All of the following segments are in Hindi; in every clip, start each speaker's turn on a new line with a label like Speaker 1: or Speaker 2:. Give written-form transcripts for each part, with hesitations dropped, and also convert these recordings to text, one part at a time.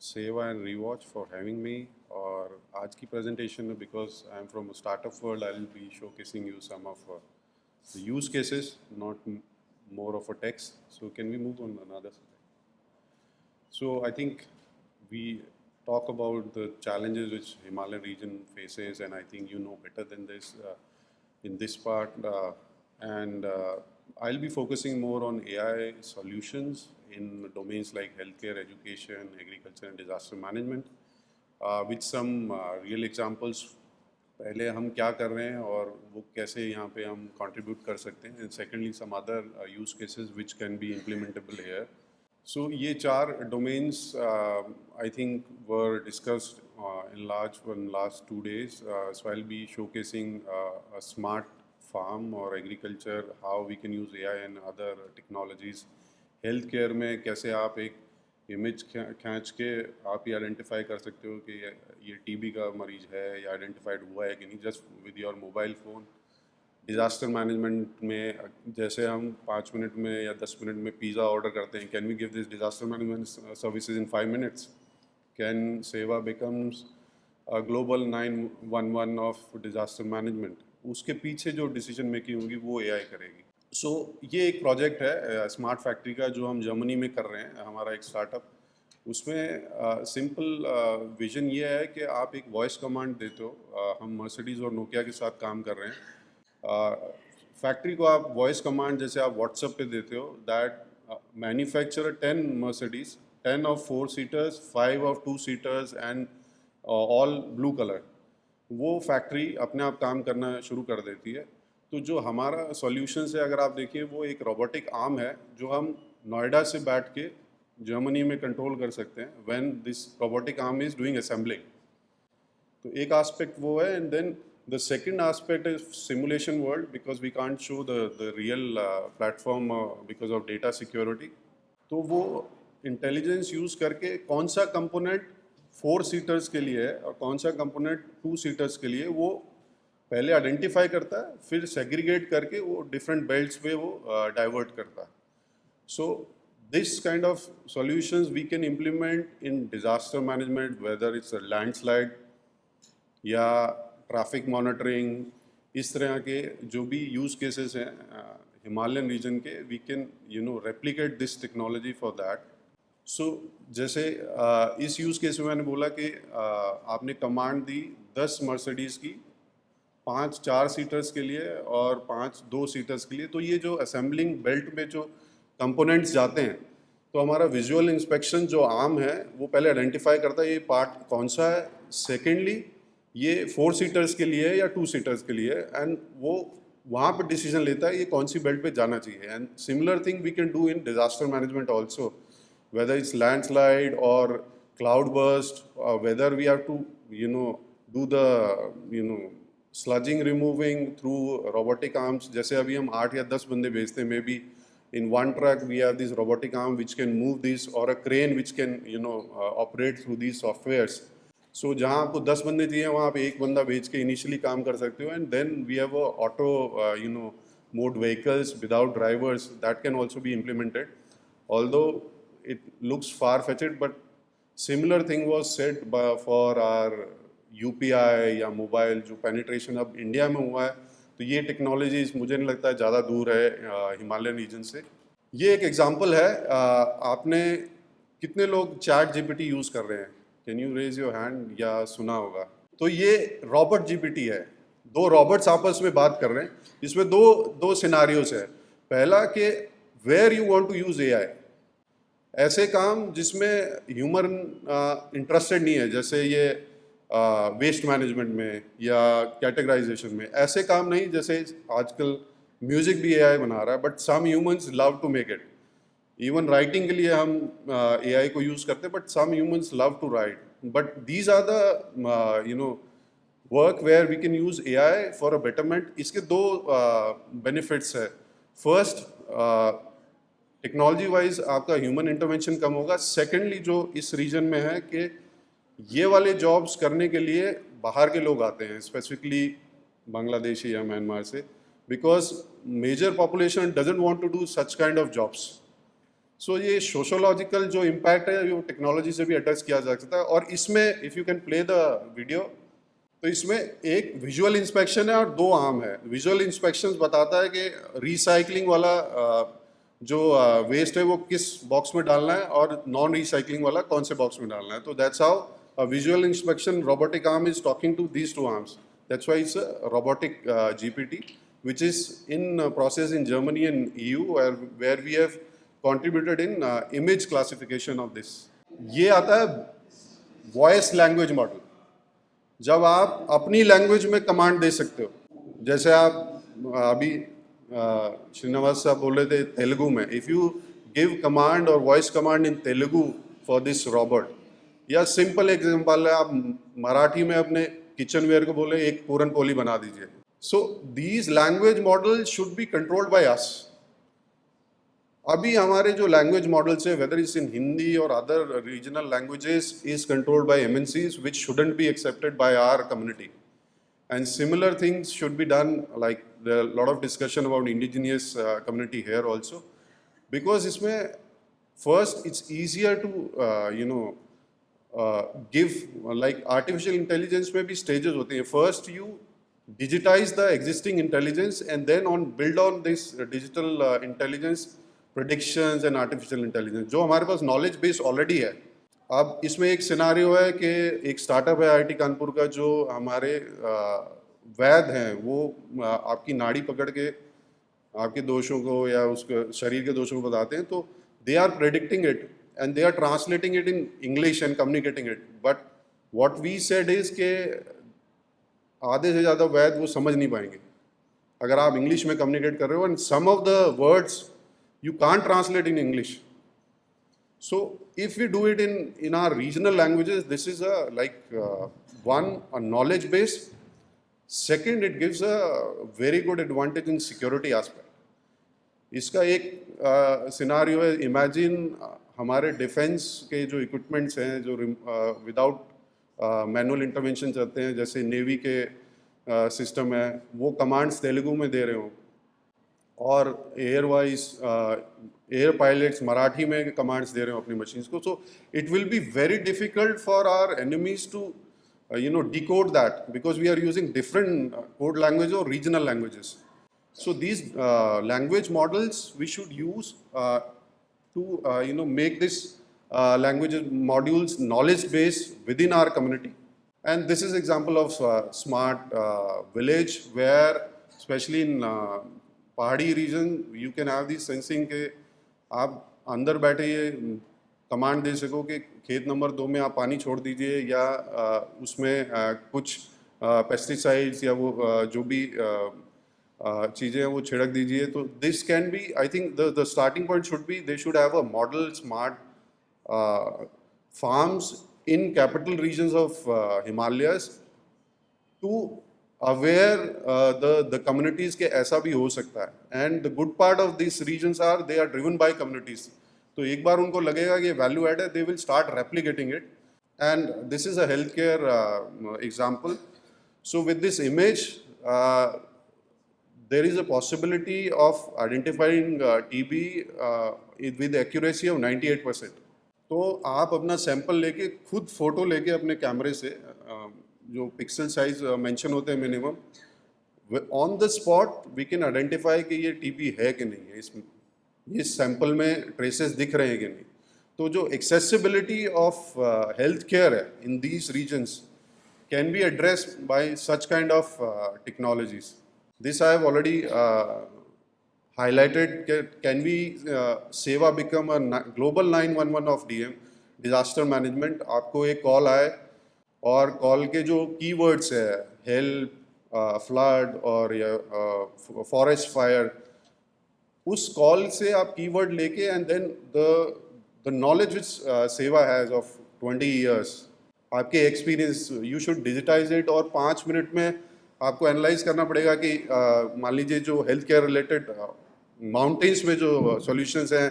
Speaker 1: Seva and Rewatch for having me. और आज की presentation में because I am from a startup world, I will be showcasing you some of the use cases, not more of a text. So can we move on another slide? So I think we talk about the challenges which Himalayan region faces, and I think you know better than this in this part. And I'll be focusing more on AI solutions in domains like healthcare, education, agriculture, and disaster management, with some real examples. पहले हम क्या कर रहे हैं और वो कैसे यहाँ पे हम contribute कर सकते हैं, and secondly some other use cases which can be implementable here. So ये चार domains I think were discussed in last 2 days. So I'll be showcasing a smart farm or agriculture, how we can use AI and other technologies. Healthcare में कैसे आप एक इमेज खींच के आप ये आइडेंटिफाई कर सकते हो कि ये टीबी का मरीज है या आइडेंटिफाइड हुआ है कि नहीं, just with your mobile phone. Disaster management में जैसे हम 5 मिनट में या 10 मिनट में पिज़्ज़ा ऑर्डर करते हैं, can we give this disaster management services in 5 minutes? Can Seva becomes a global 911 of disaster management? उसके पीछे जो डिसीजन मेकिंग होगी वो एआई करेगी. सो ये एक प्रोजेक्ट है स्मार्ट फैक्ट्री का जो हम जर्मनी में कर रहे हैं, हमारा एक स्टार्टअप. उसमें सिंपल विजन ये है कि आप एक वॉइस कमांड देते हो. हम मर्सिडीज़ और नोकिया के साथ काम कर रहे हैं. फैक्ट्री को आप वॉइस कमांड जैसे आप व्हाट्सएप पे देते हो, that manufacture 10 Mercedes, 10 of 4 seaters, 5 of 2 seaters and all blue colour. वो फैक्ट्री अपने आप काम करना शुरू कर देती है. तो जो हमारा सॉल्यूशन है, अगर आप देखिए, वो एक रोबोटिक आर्म है जो हम नोएडा से बैठ के जर्मनी में कंट्रोल कर सकते हैं when this robotic arm is doing assembling. तो एक एस्पेक्ट वो है. And then the second aspect is simulation world, because we can't show the real platform because of data security. तो वो इंटेलिजेंस यूज़ करके कौन सा कंपोनेंट 4 सीटर्स के लिए है और कौन सा कंपोनेंट 2 सीटर्स के लिए, वो पहले आइडेंटिफाई करता है, फिर सेग्रीगेट करके वो डिफरेंट बेल्ट्स पे वो डाइवर्ट करता है. So this kind of solutions we can implement in disaster management, whether it's a landslide या ट्रैफिक मॉनिटरिंग. इस तरह के जो भी यूज केसेस हैं हिमालयन रीजन के, we can replicate this technology for that. So जैसे इस यूज़ केस में मैंने बोला कि आपने कमांड दी 10 मर्सिडीज़ की, 5 4 सीटर्स के लिए और 5 2 सीटर्स के लिए. तो ये जो असेंबलिंग बेल्ट में जो कंपोनेंट्स जाते हैं, तो हमारा विजुअल इंस्पेक्शन जो आर्म है वो पहले आइडेंटिफाई करता है ये पार्ट कौन सा है. सेकेंडली ये 4 सीटर्स के लिए है या 2 सीटर्स के लिए, एंड वो वहाँ पर डिसीजन लेता है ये कौन सी बेल्ट पे जाना चाहिए. And similar thing we can do in disaster management also, whether it's landslide or cloud burst, whether we have to do the sludging removing through robotic arms. जैसे अभी हम 8 या 10 बंदे भेजते हैं, may be in one truck we have this robotic arm which can move this, or a crane which can operate through these softwares. So जहाँ आपको 10 बंदे चाहिए वहाँ आप एक बंदा भेज के इनिशियली काम कर सकते हो. And then we have auto mode vehicles without drivers that can also be implemented, although it looks far-fetched, but similar thing was said for our UPI या मोबाइल जो पेनिट्रेशन अब इंडिया में हुआ है. तो ये टेक्नोलॉजीज मुझे नहीं लगता है ज़्यादा दूर है हिमालयन रीजन से. ये एक एग्जांपल है. आपने कितने लोग चैट जीपीटी यूज़ कर रहे हैं? Can you raise your hand या सुना होगा? तो ये रॉबर्ट जीपीटी है. 2 रॉबर्ट्स आपस में बात कर रहे हैं. इसमें दो सिनारियोज है. पहला कि where you want to use AI, ऐसे काम जिसमें ह्यूमन इंटरेस्टेड नहीं है, जैसे ये वेस्ट मैनेजमेंट में या कैटेगराइजेशन में. ऐसे काम नहीं, जैसे आजकल म्यूजिक भी एआई बना रहा है, but some humans love to make it. Even writing के लिए हम एआई को यूज़ करते हैं, but some humans love to write. But these are the work where we can use AI for a betterment. इसके 2 बेनिफिट्स है. फर्स्ट, टेक्नोलॉजी वाइज आपका ह्यूमन इंटरवेंशन कम होगा. सेकेंडली जो इस रीजन में है कि ये वाले जॉब्स करने के लिए बाहर के लोग आते हैं, स्पेसिफिकली बांग्लादेशी या म्यांमार से, because major population doesn't want to do such kind of jobs. So ये सोशोलॉजिकल जो इम्पैक्ट है वो टेक्नोलॉजी से भी एड्रेस किया जा सकता है। और इसमें if you can play the video, तो इसमें एक विजुअल इंस्पेक्शन है और दो आर्म है। विजुअल इंस्पेक्शन बताता है कि रिसाइकलिंग वाला जो वेस्ट है वो किस बॉक्स में डालना है और नॉन रिसाइकलिंग वाला कौन से बॉक्स में डालना है। तो that's how visual inspection robotic arm is talking to these two arms. That's why it's a robotic GPT which is in process in Germany and EU, where we have contributed in image classification of this. ये आता है वॉइस लैंग्वेज मॉडल, जब आप अपनी लैंग्वेज में कमांड दे सकते हो। जैसे आप अभी श्रीनिवास साहब बोल रहे थे तेलुगु में, इफ़ यू गिव कमांड और voice command in Telugu for this robot, या सिंपल एग्जांपल है आप मराठी में अपने किचन वेयर को बोले एक पूरन पोली बना दीजिए। So these language model should be controlled by us. अभी हमारे जो लैंग्वेज मॉडल्स है, वेदर इज इन हिंदी और other regional languages, is controlled by MNCs which shouldn't be accepted by our community. And similar things should be done, like there are lot of discussion about indigenous community here also, because इसमें first it's easier to give, like artificial intelligence में भी स्टेजेस होते हैं। First you digitize the existing intelligence and then build on this digital intelligence predictions and artificial intelligence, जो हमारे पास नॉलेज बेस ऑलरेडी है। अब इसमें एक सिनारियो है कि एक स्टार्टअप है आईआईटी कानपुर का, जो हमारे वैद्य हैं, वो आपकी नाड़ी पकड़ के आपके दोषों को या उसके शरीर के दोषों को बताते हैं। तो they are predicting it and they are translating it in English and communicating it. But what we said is के आधे से ज़्यादा वैध वो समझ नहीं पाएंगे अगर आप इंग्लिश में कम्युनिकेट कर रहे हो, and some of the words you can't translate in English. So if we do it in our regional languages, this is a knowledge base. Second, it gives a very good advantage in security aspect. इसका एक सिनारियो है, इमेजिन हमारे डिफेंस के जो इक्विपमेंट्स हैं जो विदाउट मैनुअल इंटरवेंशन चलते हैं, जैसे नेवी के सिस्टम है, वो कमांड्स तेलुगु में दे रहे हो, और एयर पायलट्स मराठी में कमांड्स दे रहे हो अपनी मशीन्स को। So it will be very difficult for our enemies to decode that, because we are using different code language or regional languages. So these language models we should use to make this language modules knowledge base within our community. And this is example of smart village, where especially in पहाड़ी region you can have this sensing के आप अंदर बैठे ये कमांड दे सको कि खेत नंबर 2 में आप पानी छोड़ दीजिए, या उसमें कुछ पेस्टिसाइड्स या वो जो भी चीज़ें हैं वो छिड़क दीजिए। तो this can be, I think the starting point should be, they should have a model smart farms in capital regions of Himalayas to aware the communities के ऐसा भी हो सकता है। And the good part of this regions are they are driven by communities. तो एक बार उनको लगेगा कि वैल्यू एड है, they will start replicating it. And this is a health care example. So with this image there is a possibility of identifying TB with accuracy of 98%। तो आप अपना सैंपल लेके खुद फोटो लेके अपने कैमरे से जो पिक्सल साइज मेंशन होते हैं minimum, on the spot we can identify कि ये TB है कि नहीं है, इसमें इस सैंपल में ट्रेसेस दिख रहे हैं कि नहीं। तो जो एक्सेसिबिलिटी ऑफ हेल्थ केयर है in these regions can be addressed by such kind of technologies. This I have already highlighted. Can we सेवा become a global 911 of DM disaster management. आपको एक कॉल आए और कॉल के जो कीवर्ड्स है, हेल्प, फ्लड और फॉरेस्ट फायर, उस कॉल से आप कीवर्ड लेके and then the knowledge which सेवा हैज़ ऑफ 20 years, आपके experience, you should digitize it. और 5 मिनट में आपको एनालाइज करना पड़ेगा कि मान लीजिए जो हेल्थ केयर रिलेटेड माउंटेन्स में जो सॉल्यूशंस हैं,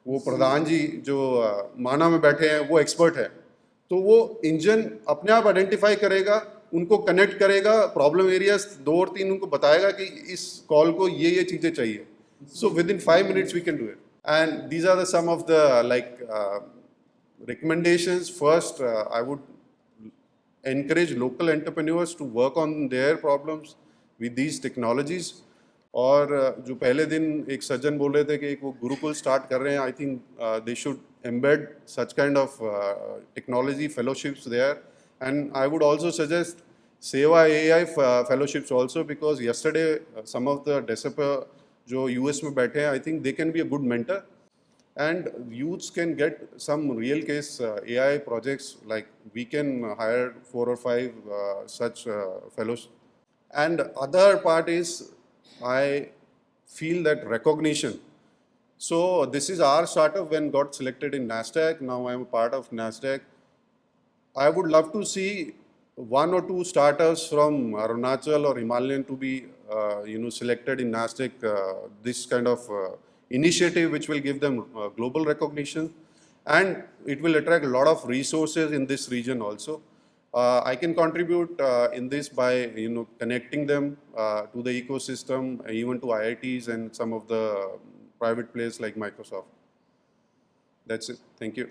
Speaker 1: वो प्रधान जी जो माना में बैठे हैं वो एक्सपर्ट है, तो वो इंजन अपने आप आइडेंटिफाई करेगा, उनको कनेक्ट करेगा, प्रॉब्लम एरियाज 2 और 3 उनको बताएगा कि इस कॉल को ये चीज़ें चाहिए। So within 5 minutes we can do it. And these are some of the recommendations. First, I would encourage local entrepreneurs to work on their problems with these technologies. और जो पहले दिन एक सज्जन बोल रहे थे कि एक वो गुरुकुल स्टार्ट कर रहे हैं, I think they should embed such kind of technology fellowships there. And I would also suggest Seva AI fellowships also, because yesterday some of the developer जो US में बैठे हैं, I think they can be a good mentor. And youths can get some real case AI projects, like we can hire 4 or 5 such fellows. And other part is, I feel that recognition. So this is our startup when got selected in NASDAQ. Now I'm a part of NASDAQ. I would love to see 1 or 2 startups from Arunachal or Himalayan to be, selected in NASDAQ. This kind of initiative, which will give them global recognition, and it will attract a lot of resources in this region also. I can contribute in this by connecting them to the ecosystem, even to IITs and some of the private players like Microsoft. That's it. Thank you.